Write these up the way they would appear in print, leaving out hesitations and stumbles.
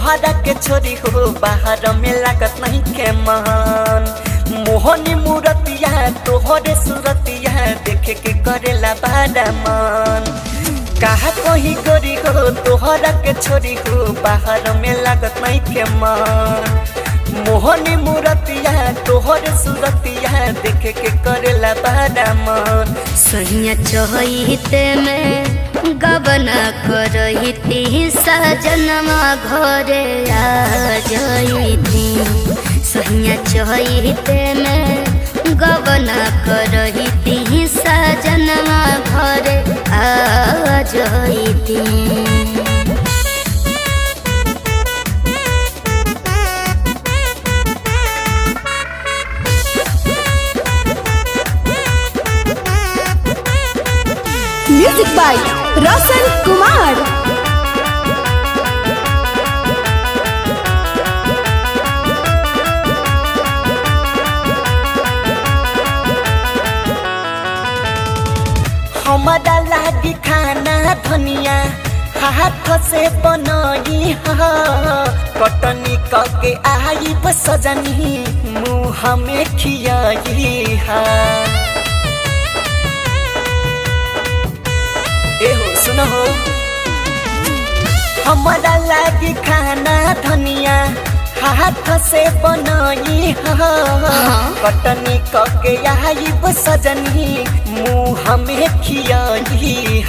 तोहरा के छोरी हो बाहर में लागत नहीं के मन। मोहनी मूरतिया तोहरे सूरतिया देखे के करेला बड़ा मन। कहा कही गोरी हो तोहरा के छोरी हो बाहर में लागत नहीं के मन। मोहनी मूरतिया तोहरे सूरतिया देखे के करेला बड़ा मन। सहिया चहिते में गबना करहिती सजनमा घरे आ जइती। सहिया चहिते में गबना करहिती सजनमा घरे आ जइती। Music by Roshan Kumar. हमारा लागी खाना धनिया हाथ से बनई कटनी कके आई सजनी मुँह में खियाई एहो सुनो हो। हमारा लागी खाना धनिया हाथ से बनई कटनी कके आई सजनी मुँह में खियाई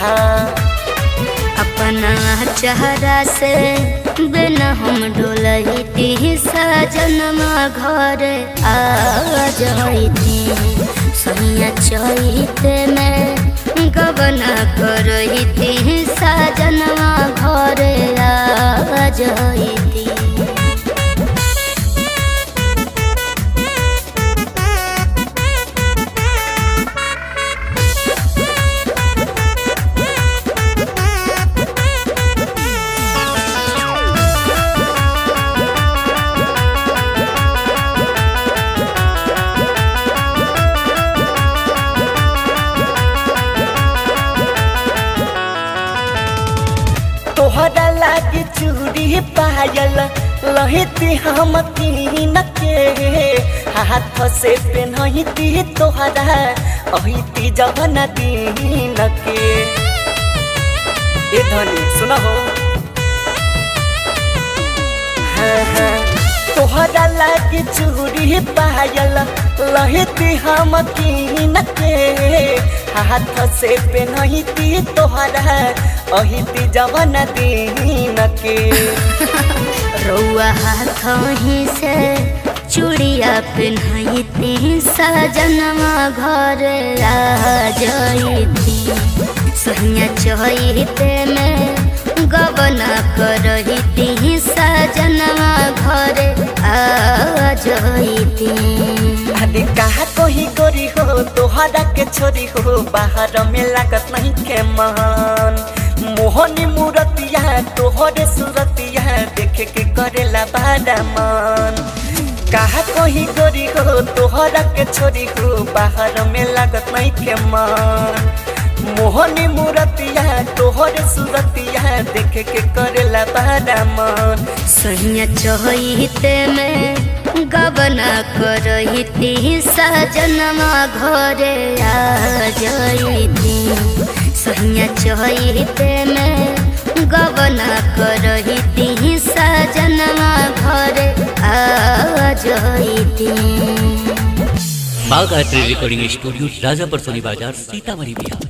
अपना चेहरा से बिना हम डोलती सजनमा घर आ जइती। सहिया चहिते में गबना करहिती सजनमा घर आ जइती। तोहरा लागी चूड़ी पायल लहिती हम तीन के हाथ से पेन्हती तोहरा अहिती जवन दिन के। ए धनी सुना हो। तोहरा लागी चूड़ी पायल लहिती हम तीन के हाथ से पेन्हती तोहरा अहिती जवन दिन के। रउआ हाथ ही से चूड़िया पेन्हती सजनमा घर आ जइती। सहिया चहिते में गबना करहिती सजनमा घर आ जइती। अरे कहा कही गोरी हो तोहरा के छोरी हो बाहर में लागत नहीं के मन। मोहनी मूरतिया तोहरे सूरतिया देखे के करेला बड़ा मन। कहा कही गोरी हो तोहरा के छोरी हो बाहर में लागत नहीं के मन। मोहनी मूरतिया तोहरे सूरतिया देखे के करेला बड़ा मन। सहिया चहिते में गबना करहिती सजनमा घरे आ जइती। सहिया चहिते में गबना करहिती सजनमा घरे आ जइती। बाग आर्ट रिकॉर्डिंग स्टूडियो राजापुर सोनी बाजार सीतामढ़ी बिहार।